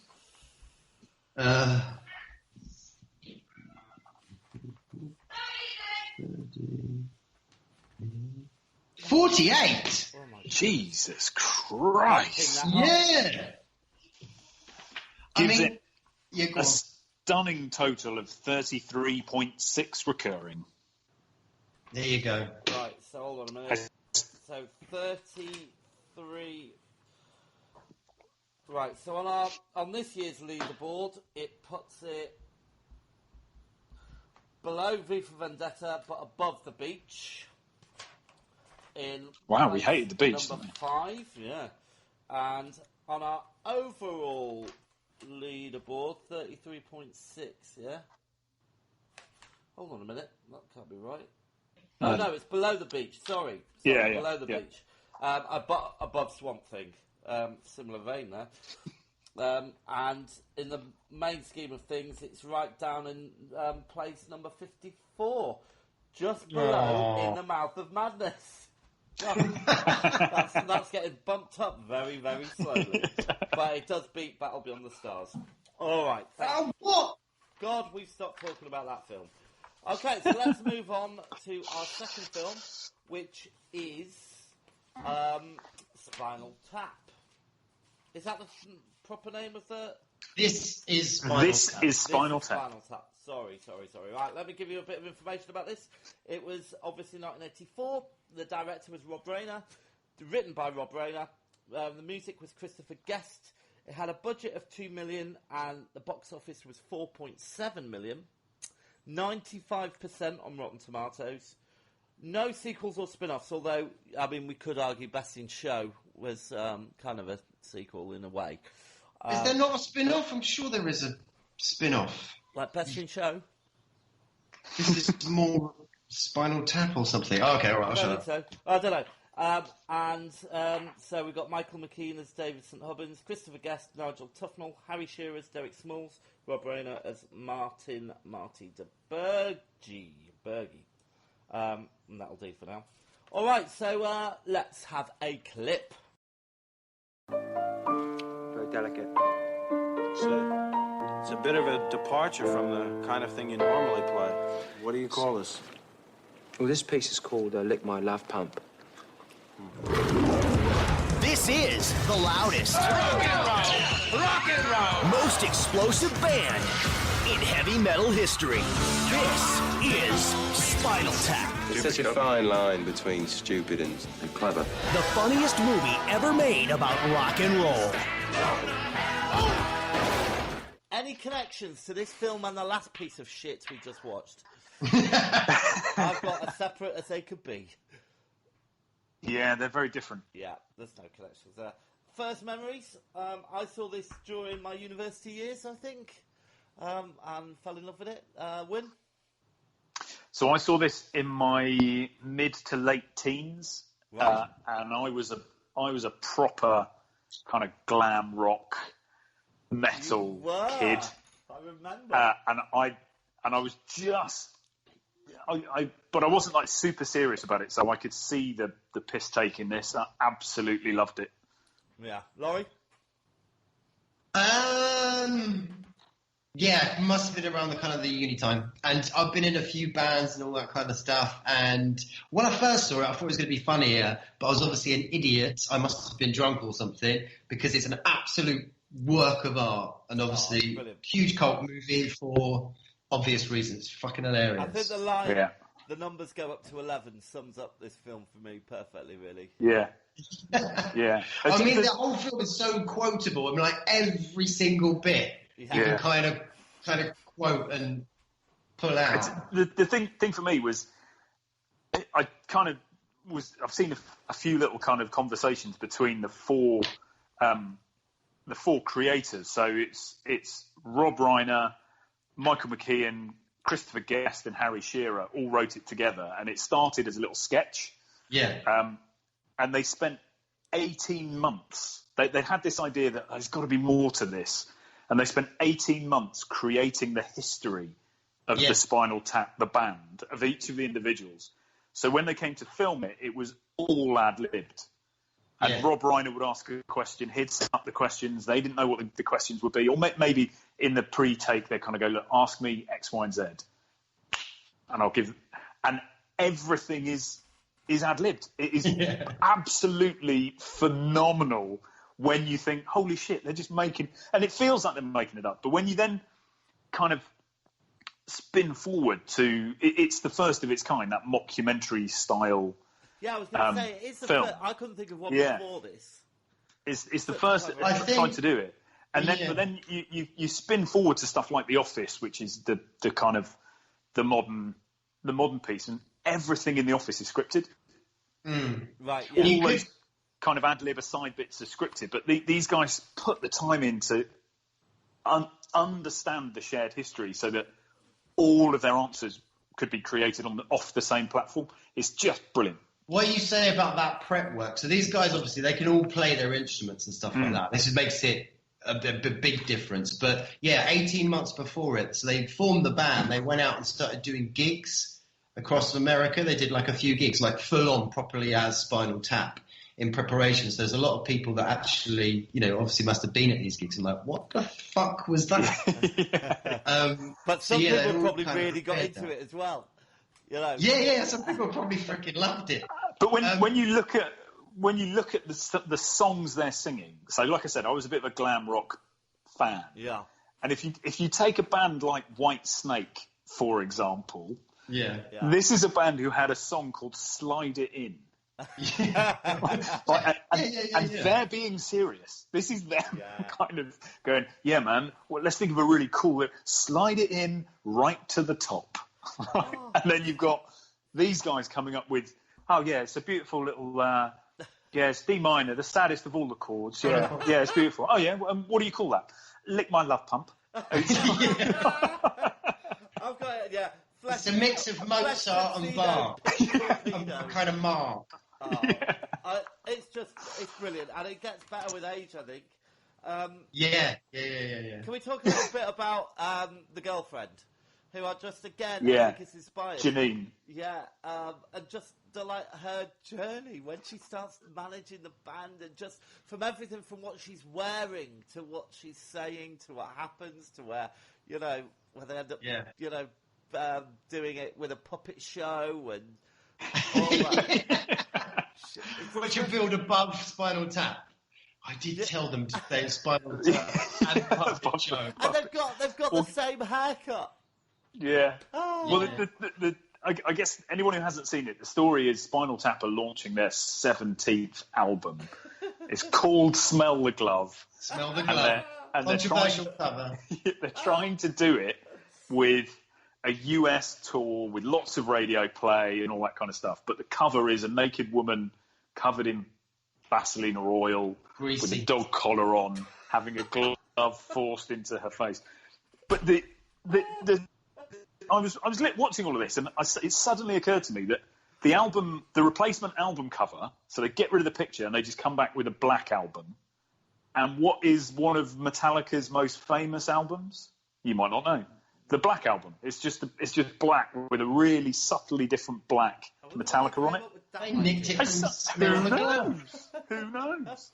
48. Oh my Jesus God. Christ. Yeah. I Gives mean, it yeah, go a on. stunning total of 33.6 recurring. There you go. Right, so hold on a minute. So 33. Right, so on this year's leaderboard, it puts it below V for Vendetta, but above The Beach. Wow, we hated The Beach, Number didn't 5, yeah. And on our overall leaderboard, 33.6, yeah. Hold on a minute, that can't be right. Oh no, it's below The Beach. Sorry, Yeah, below The yeah. Beach. Above Swamp Thing. Similar vein there. And in the main scheme of things, it's right down in place number 54, just below In the Mouth of Madness. That's getting bumped up very, very slowly, but it does beat Battle Beyond the Stars. All right. Oh, what? God, we've stopped talking about that film. Okay, so let's move on to our second film, which is Spinal Tap. Is that the proper name of the... This is Spinal Tap. Is Spinal This is Tap. Spinal Tap. Sorry. Right, let me give you a bit of information about this. It was obviously 1984. The director was Rob Reiner. Written by Rob Reiner. The music was Christopher Guest. It had a budget of $2 million and the box office was $4.7 million. 95% on Rotten Tomatoes. No sequels or spin-offs, although, I mean, we could argue Best in Show was kind of a sequel in a way. Is there not a spin-off? I'm sure there is a spin-off. Like Best in Show? This is more Spinal Tap or something. Oh, okay, all right, I'll I shut don't up. think so. I don't know. So we've got Michael McKean as David St. Hubbins, Christopher Guest, Nigel Tufnell, Harry Shearer as Derek Smalls, Rob Reiner as Marty de Bergie. And that'll do for now. All right, so let's have a clip. Very delicate. It's a bit of a departure from the kind of thing you normally play. What do you call this? Well, this piece is called Lick My Love Pump. This is the loudest, rock and roll, most explosive band in heavy metal history. This is Spinal Tap. There's such a fine line between stupid and clever. The funniest movie ever made about rock and roll. Any connections to this film and the last piece of shit we just watched? I've got as separate as they could be. Yeah, they're very different. Yeah, there's no connections there. first memories. I saw this during my university years, I think, and fell in love with it. Win? So I saw this in my mid to late teens, Right. and I was a proper kind of glam rock metal kid. I remember. And I was just, but I wasn't like super serious about it, so I could see the piss take in this. I absolutely loved it. Yeah, Laurie. Yeah, must have been around the kind of the uni time. And I've been in a few bands and all that kind of stuff. And when I first saw it, I thought it was going to be funnier, but I was obviously an idiot. I must have been drunk or something, because it's an absolute work of art. And obviously, huge cult movie for obvious reasons. Fucking hilarious. I think the line, the numbers go up to 11, sums up this film for me perfectly, really. Yeah. Yeah. I mean, the whole film is so quotable. I mean, like, every single bit you can kind of quote and pull out. The thing for me was, I kind of I've seen a few little kind of conversations between the four creators. So it's Rob Reiner, Michael McKean, Christopher Guest, and Harry Shearer all wrote it together, and it started as a little sketch. Yeah. And they spent 18 months. They had this idea that there's got to be more to this. And they spent 18 months creating the history of the Spinal Tap, the band, of each of the individuals. So when they came to film it, it was all ad-libbed. And Rob Reiner would ask a question, he'd set up the questions, they didn't know what the questions would be. Or maybe in the pre-take, they kind of go, look, ask me X, Y, and Z. And I'll give... And everything is ad-libbed. It is absolutely phenomenal when you think, holy shit, they're just making... And it feels like they're making it up. But when you then kind of spin forward to... It's the first of its kind, that mockumentary style. Yeah, I was going to say, it's the film. first, I couldn't think of one before this. It's the first time to do it. And then, but then you spin forward to stuff like The Office, which is the kind of the modern piece, and everything in The Office is scripted. Right, yeah. All those kind of ad-lib aside bits are scripted, but these guys put the time in to understand the shared history so that all of their answers could be created off the same platform. It's just brilliant. What you say about that prep work? So these guys, obviously, they can all play their instruments and stuff like that. This makes it a big difference. But, 18 months before it, so they formed the band. They went out and started doing gigs across America. They did, like, a few gigs, like, full-on, properly as Spinal Tap in preparation. So there's a lot of people that actually, obviously must have been at these gigs and like, what the fuck was that? But some people probably really got into it as well. Some people probably freaking loved it. But when you look at the songs they're singing, so like I said, I was a bit of a glam rock fan. Yeah. And if you take a band like White Snake, for example, this is a band who had a song called "Slide It In." And they're being serious. This is them kind of going, yeah, man. Well, let's think of a really cool. Slide it in right to the top. And then you've got these guys coming up with, it's a beautiful little, it's D minor, the saddest of all the chords. Yeah, it's beautiful. Oh, yeah, what do you call that? Lick My Love Pump. I've got it, it's a mix of Mozart and Bach. Kind of Mark. It's brilliant, and it gets better with age, I think. Can we talk a little bit about the girlfriend? Who are just, again, I think is inspired. Janine. Yeah, and just her journey when she starts managing the band, and just from everything from what she's wearing to what she's saying to what happens to where they end up, doing it with a puppet show and all that. Which you build above Spinal Tap. I did tell them to say Spinal Tap and puppet show. And they've got the same haircut. Yeah. Well, I guess anyone who hasn't seen it, the story is Spinal Tap are launching their 17th album. It's called Smell the Glove. Smell the Glove. And controversial cover. They're trying to do it with a US tour with lots of radio play and all that kind of stuff. But the cover is a naked woman covered in Vaseline or oil, Greasy. with a dog collar on, having a glove forced into her face. But I was watching all of this, and it suddenly occurred to me that the replacement album cover, so they get rid of the picture and they just come back with a black album. And what is one of Metallica's most famous albums? You might not know. The Black Album. It's just black with a really subtly different black Metallica on it. They nicked it from Smell the Glove. Who knows?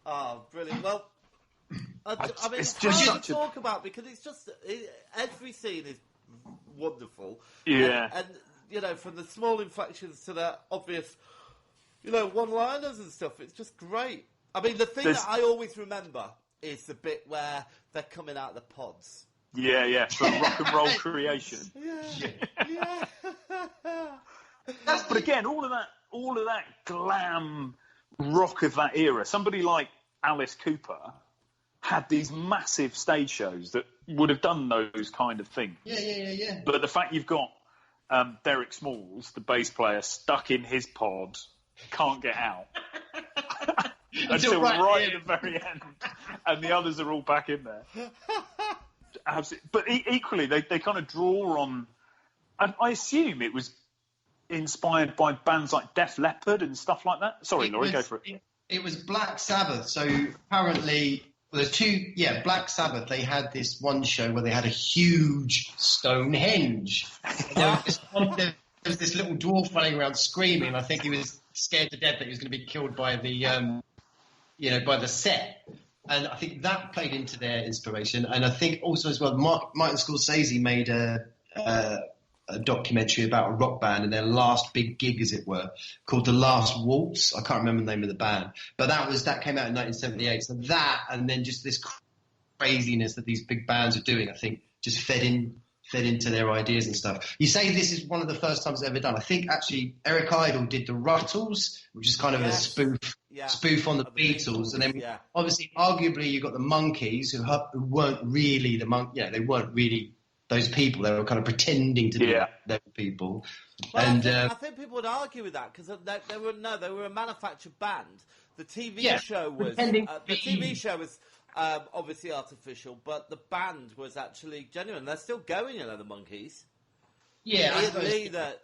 Oh, brilliant. Well, I mean, it's it's just hard such to talk about because it's just every scene is wonderful. Yeah. And you know, from the small inflections to the obvious, you know, one-liners and stuff, it's just great. I mean, the thing that I always remember is the bit where they're coming out of the pods. Yeah, from Rock and Roll Creation. Yeah. But again, all of that glam rock of that era. Somebody like Alice Cooper had these massive stage shows that would have done those kind of things. Yeah. But the fact you've got Derek Smalls, the bass player, stuck in his pod, can't get out until right at the very end, and the others are all back in there. Absolutely. But equally, they kind of draw on, and I assume it was inspired by bands like Def Leppard and stuff like that. Sorry, Laurie, go for it. It was Black Sabbath. So apparently, there's two. Yeah, Black Sabbath. They had this one show where they had a huge Stonehenge. There was this little dwarf running around screaming. I think he was scared to death that he was going to be killed by the, by the set. And I think that played into their inspiration. And I think also as well, Martin Scorsese made a documentary about a rock band and their last big gig, as it were, called The Last Waltz. I can't remember the name of the band, but that came out in 1978. So that, and then just this craziness that these big bands are doing, I think, just fed into their ideas and stuff. You say this is one of the first times it's ever done. I think actually Eric Idle did the Ruttles, which is kind of a spoof on the Beatles, and then obviously, arguably, you got the Monkees, who weren't really they weren't really those people. They were kind of pretending to be those people. Well, and I think people would argue with that because they were a manufactured band. The TV show was obviously artificial, but the band was actually genuine. They're still going, you know, the Monkees. Yeah, Ian Lee, the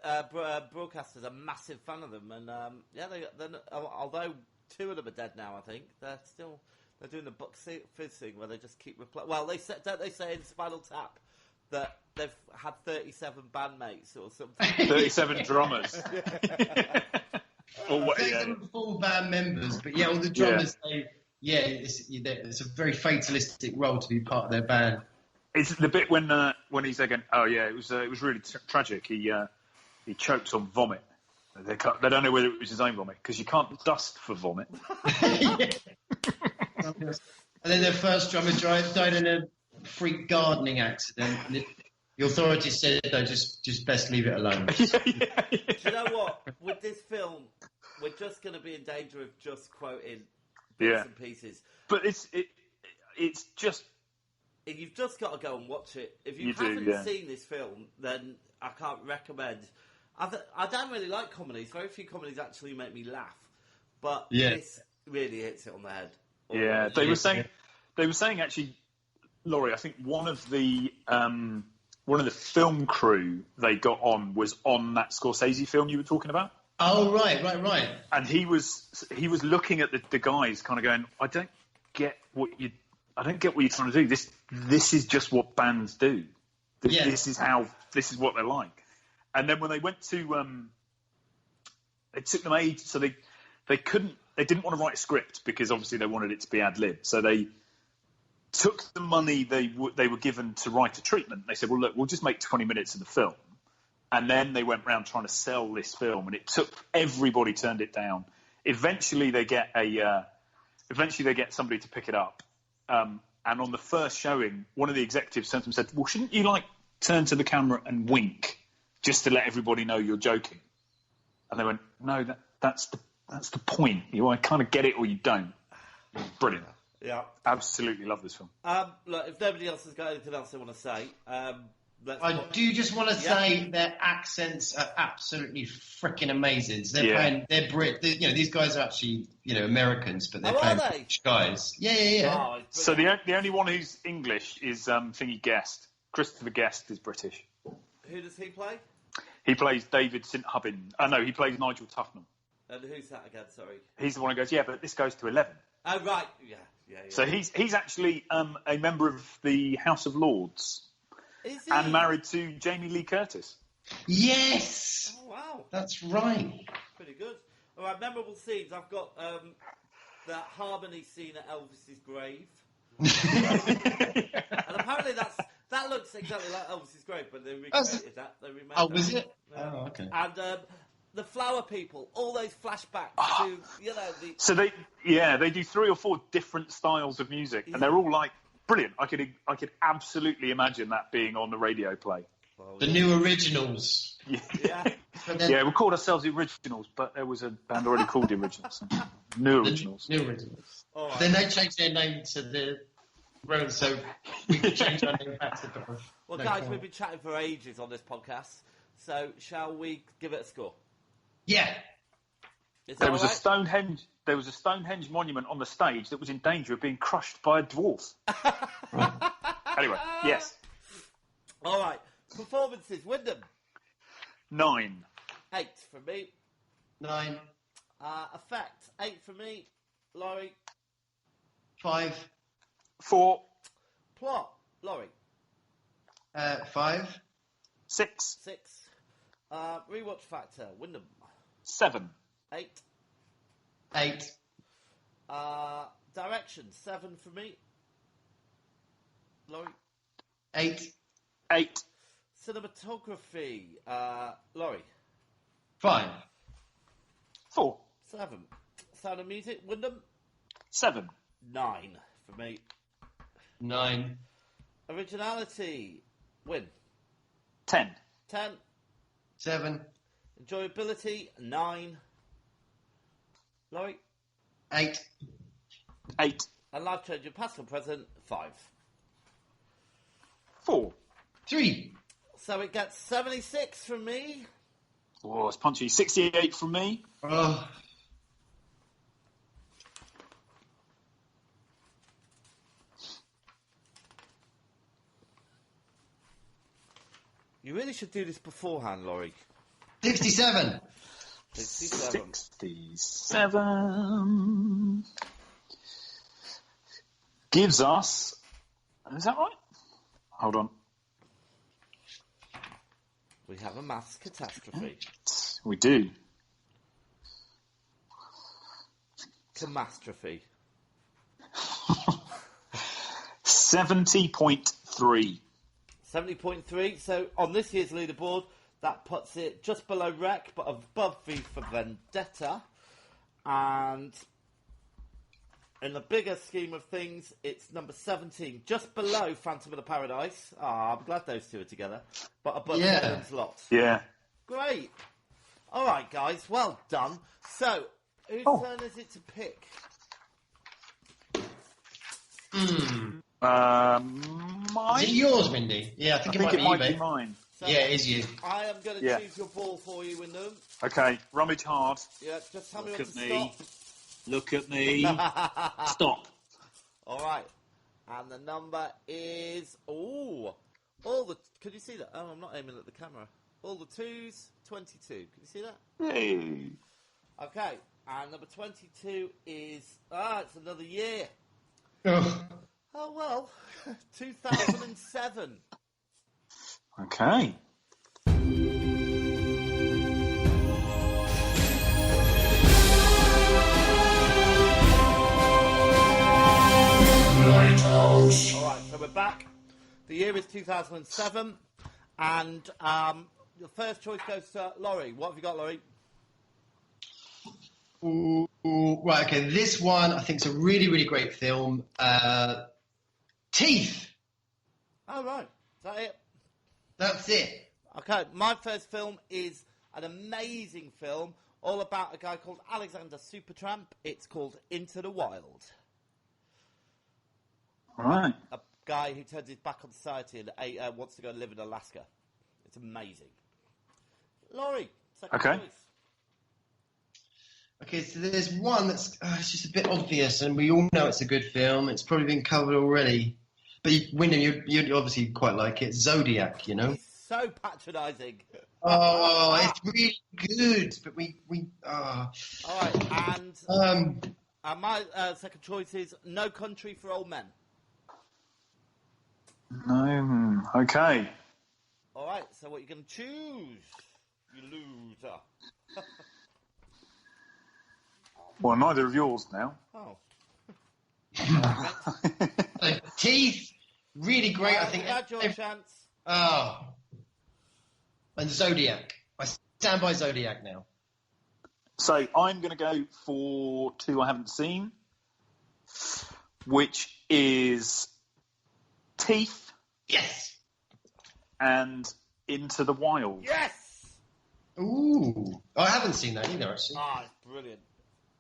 broadcaster's a massive fan of them, and although two of them are dead now, I think they're doing the Buck Fizz thing where they just keep Well, don't they say in Spinal Tap that they've had 37 bandmates or something? 37 drummers. Or 37 full band members, but all the drummers. It's a very fatalistic role to be part of their band. It's the bit when he's again. Oh yeah, it was really tragic. He choked on vomit. They don't know whether it was his own vomit because you can't dust for vomit. And then their first drummer died in a freak gardening accident. And the authorities said, "No, just best leave it alone." Do you know what? With this film, we're just going to be in danger of just quoting bits and pieces. But it's just. You've just got to go and watch it. If you haven't seen this film, then I can't recommend. I don't really like comedies. Very few comedies actually make me laugh, but this really hits it on the head. Yeah, they were saying actually, Laurie, I think one of the film crew they got on was on that Scorsese film you were talking about. Oh right. And he was looking at the guys, kind of going, I don't get what you're trying to do. This is just what bands do. This is what they're like. And then when they went to, it took them ages. So they didn't want to write a script because obviously they wanted it to be ad lib. So they took the money they were given to write a treatment. They said, well, look, we'll just make 20 minutes of the film. And then they went around trying to sell this film, and it took everybody turned it down. Eventually they get somebody to pick it up. And on the first showing, one of the executives turned to him and said, well, shouldn't you turn to the camera and wink just to let everybody know you're joking? And they went, no, that's the point. You kind of get it or you don't. Brilliant. Yeah. Absolutely love this film. Look, if nobody else has got anything else they want to say, I do just want to say their accents are absolutely freaking amazing. So they're Brit. These guys are actually Americans, but they're playing British guys. Yeah. Oh, So the only one who's English is Thingy Guest. Christopher Guest is British. Who does he play? He plays David St Hubbin. No, he plays Nigel Tufnam. And who's that again? Sorry. He's the one who goes, yeah, but this goes to 11. Oh right, yeah. So he's actually a member of the House of Lords. Is he? And married to Jamie Lee Curtis. Yes. Oh wow, that's right. Pretty good. All right, memorable scenes. I've got that harmony scene at Elvis's grave. And apparently that looks exactly like Elvis's grave, but they recreated that. They remade that. Was it? Oh, okay. And the flower people, all those flashbacks to the. So they do 3 or 4 different styles of music, and they're all like brilliant. I could absolutely imagine that being on the radio play. The new originals. Yeah, we called ourselves the Originals, but there was a band already called the Originals. New Originals. New Originals. Right. Then they changed their name to the road, so we could change our name back to the. Well, guys, we've been chatting for ages on this podcast, so shall we give it a score? Yeah. There was a Stonehenge monument on the stage that was in danger of being crushed by a dwarf. Anyway, yes. All right. Performances, Wyndham. 9. 8 for me. 9. Effect, 8 for me. Laurie. 5. 4. Plot, Laurie. 5. 6. 6. Rewatch factor, Wyndham. 7. 8. 8. Direction, 7 for me. Laurie. 8. 8. Cinematography, Laurie. 5. 4. 7. Sound of music, Wyndham. 7. 9 for me. 9. Originality, Win. 10. 10. 7. Enjoyability, 9. Laurie. 8. 8. And life changing past and present, 5. 4. 3. So it gets 76 from me. Oh, it's punchy. 68 from me. Oh. You really should do this beforehand, Laurie. 67. 67 gives us. Is that right? Hold on. We have a maths catastrophe. We do. Catastrophe. 70.3. 70.3. So on this year's leaderboard, that puts it just below Rec, but above V for Vendetta. And in the bigger scheme of things, it's number 17, just below Phantom of the Paradise. I'm glad those two are together. But above Helen's Lot. Yeah. Great. All right, guys, well done. So, whose turn is it to pick? Mine? Is it yours, Mindy? Yeah, I think it might be mine. So yeah, it is you. I am going to choose your ball for you, Wyndham. Okay, rummage hard. Yeah, just tell me Look when at to me. stop. Look at me. Stop. All right. And the number is... Could you see that? Oh, I'm not aiming at the camera. All the 2s, 22. Can you see that? Hey. Okay. And number 22 is... it's another year. Oh, well. 2007. Okay. Lighthouse. All right, so we're back. The year is 2007. And the first choice goes to Laurie. What have you got, Laurie? Ooh, right, okay. This one, I think, is a really, really great film. Teeth. Oh, right. Is that it? That's it. Okay, my first film is an amazing film all about a guy called Alexander Supertramp. It's called Into the Wild. All right. guy who turns his back on society and wants to go and live in Alaska. It's amazing. Laurie, second choice. Okay, so there's one that's it's just a bit obvious, and we all know it's a good film. It's probably been covered already. But, Wyndham, you'd obviously quite like it. Zodiac, you know? He's so patronising. Oh, it's really good, but we All right, and my second choice is No Country for Old Men. No, okay. All right, so what are you going to choose, you loser? Well, neither of yours now. Oh. Teeth, really great. I think. You had your chance. Oh, and Zodiac. I stand by Zodiac now. So I'm going to go for two I haven't seen, which is Teeth. Yes. And Into the Wild. Yes. Ooh, I haven't seen that either, actually. Ah, it's brilliant.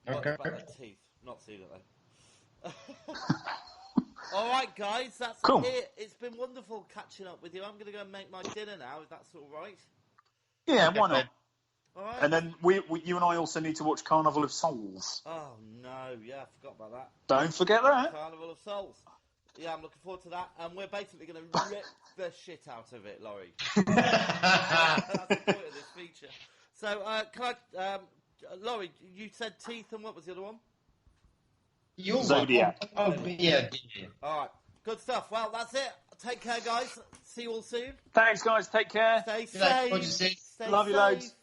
Okay. What about the teeth? Not seen it though. All right, guys, that's cool. it. It's been wonderful catching up with you. I'm going to go and make my dinner now, if that's all right. Yeah, why not? All right. And then you and I also need to watch Carnival of Souls. Oh no, yeah, I forgot about that. Don't forget that. Carnival of Souls. Yeah, I'm looking forward to that, and we're basically going to rip the shit out of it, Laurie. That's the point of this feature. So, can I, Laurie, you said Teeth, and what was the other one? Zodiac. Oh, yeah. All right, good stuff. Well, that's it. Take care, guys. See you all soon. Thanks, guys. Take care. Stay Good night. safe. What did you say? Stay Love you safe. loads.